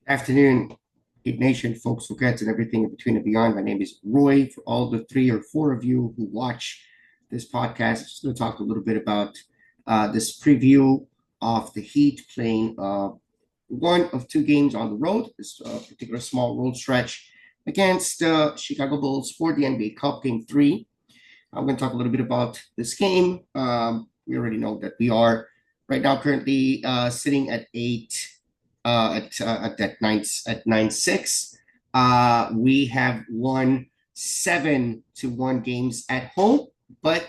Afternoon, Heat Nation, folks, forgets and everything in between and beyond. My name is Roy. For all the three or four of you who watch this podcast, I'm just going to talk a little bit about this preview of the Heat playing one of two games on the road, this particular small road stretch against Chicago Bulls for the NBA Cup Game 3. I'm going to talk a little bit about this game. We already know that we are right now currently sitting at eight at that nine six. We have won 7-1 games at home, but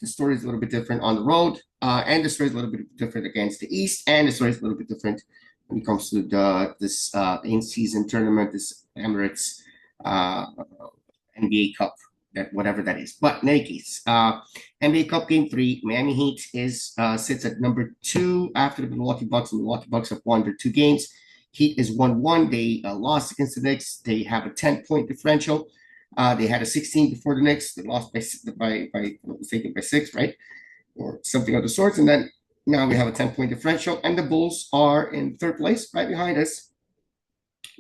the story is a little bit different on the road, and the story is a little bit different against the East, and the story is a little bit different when it comes to this in-season tournament, this Emirates uh, NBA Cup, that whatever that is. But in any case, NBA Cup Game 3, Miami Heat is sits at number 2 after the Milwaukee Bucks. The Milwaukee Bucks have won their 2 games. Heat is 1-1. They lost against the Knicks. They have a 10-point differential. They had a 16 before the Knicks. They lost by mistaken by 6, right? Or something of the sorts. And then now we have a 10-point differential. And the Bulls are in third place, right behind us.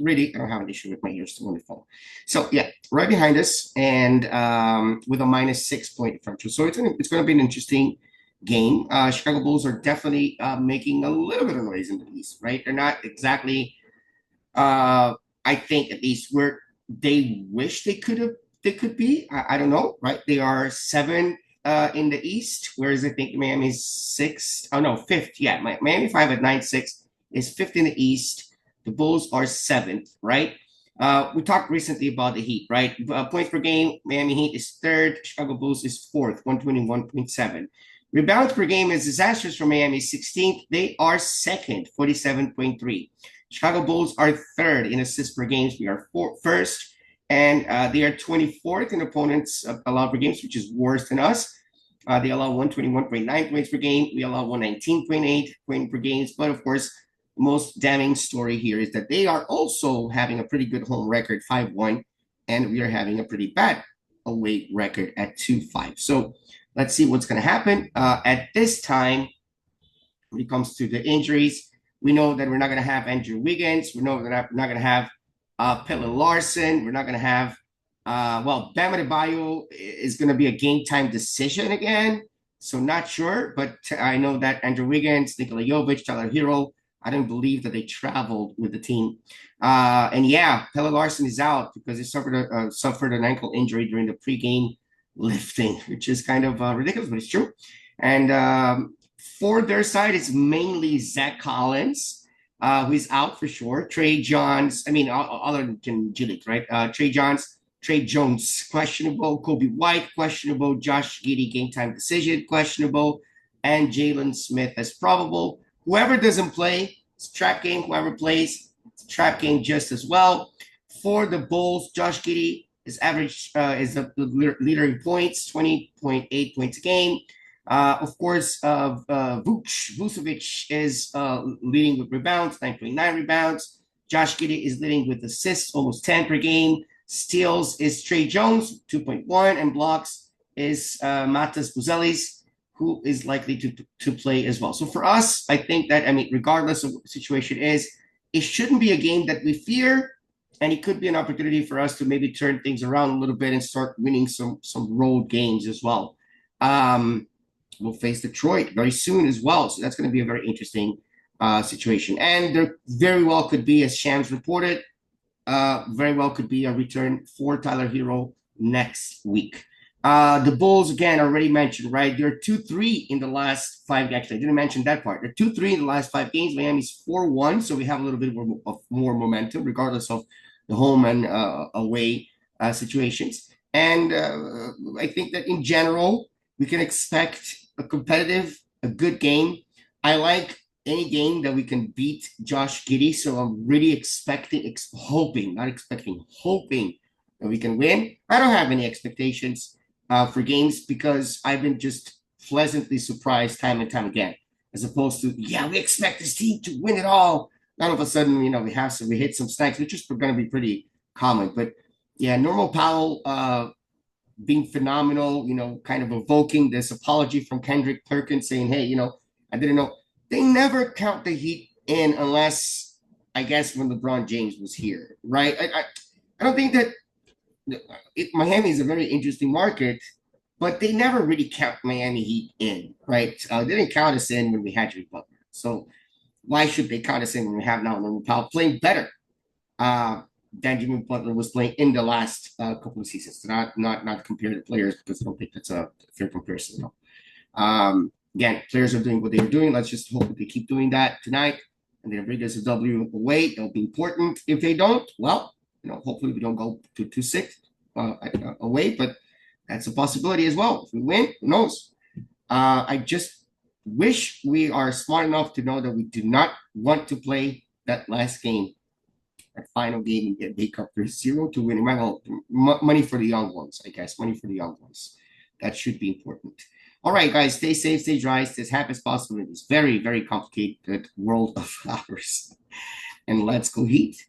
Really, I don't have an issue with my ears still on the phone. So yeah, right behind us, and with a -6 point differential. So it's going to be an interesting game. Chicago Bulls are definitely making a little bit of noise in the East, right? They're not exactly, I think, at least where they wish they could be. I don't know, right? They are 7 in the East, whereas I think Miami's 6. Oh no, fifth. Yeah, Miami 5 at 9-6 is fifth in the East. The Bulls are 7th, right? We talked recently about the Heat, right? Points per game, Miami Heat is third, Chicago Bulls is fourth, 121.7. Rebounds per game is disastrous for Miami, 16th. They are second, 47.3. Chicago Bulls are third in assists per games. We are first, and they are 24th in opponents allowed per games, which is worse than us. They allow 121.9 points per game. We allow 119.8 points per games. But of course, most damning story here is that they are also having a pretty good home record, 5-1, and we are having a pretty bad away record at 2-5. So let's see what's going to happen. At this time, when it comes to the injuries, we know that we're not going to have Andrew Wiggins. We know we're not going to have Pelle Larson. We're not going to have, Bam Adebayo is going to be a game time decision again. So not sure, but I know that Andrew Wiggins, Nikola Jovic, Tyler Hero, I don't believe that they traveled with the team. And yeah, Pelle Larson is out because he suffered an ankle injury during the pregame lifting, which is kind of ridiculous, but it's true. And for their side, it's mainly Zach Collins, who is out for sure. Trey Johns, I mean, other than G League, right? Trey Jones, questionable. Kobe White, questionable. Josh Giddey, game time decision, questionable. And Jalen Smith as probable. Whoever doesn't play, it's a trap game. Whoever plays, it's a trap game just as well. For the Bulls, Josh Giddey is the leader in points, 20.8 points a game. Of course, Vucevic is leading with rebounds, 9.9 rebounds. Josh Giddey is leading with assists, almost 10 per game. Steals is Trey Jones, 2.1, and blocks is Matas Buzelis, who is likely to play as well. So for us, I think that, regardless of what the situation is, it shouldn't be a game that we fear, and it could be an opportunity for us to maybe turn things around a little bit and start winning some road games as well. We'll face Detroit very soon as well, so that's going to be a very interesting situation. And there very well could be, as Shams reported, very well could be a return for Tyler Hero next week. The Bulls, again, already mentioned, right? They're 2-3 in the last 5. Actually, I didn't mention that part. They're 2-3 in the last 5 games. Miami's 4-1, so we have a little bit more momentum, regardless of the home and away situations. And I think that in general, we can expect a good game. I like any game that we can beat Josh Giddey, so I'm really hoping that we can win. I don't have any expectations for games because I've been just pleasantly surprised time and time again, as opposed to, we expect this team to win it all. All of a sudden, we hit some snacks, which is going to be pretty common. But yeah, Normal Powell being phenomenal, kind of evoking this apology from Kendrick Perkins saying, hey, I didn't know. They never count the Heat in unless I guess, when LeBron James was here, right? I don't think that Miami is a very interesting market, but they never really kept Miami Heat in, right? They didn't count us in when we had Jimmy Butler. So why should they count us in when we have now Norman Powell playing better than Jimmy Butler was playing in the last couple of seasons? Not compare the players because I don't think that's a fair comparison. No. Again, players are doing what they're doing. Let's just hope that they keep doing that tonight and they bring us a W away. It'll be important. If they don't, well, hopefully we don't go to 2-6 away, but that's a possibility as well. If we win, who knows? I just wish we are smart enough to know that we do not want to play that last game, that final game, and get make up for 0 to win. Well, money for the young ones, I guess. Money for the young ones. That should be important. All right, guys, stay safe, stay dry, stay as happy as possible in this very, very complicated world of ours. And let's go Heat.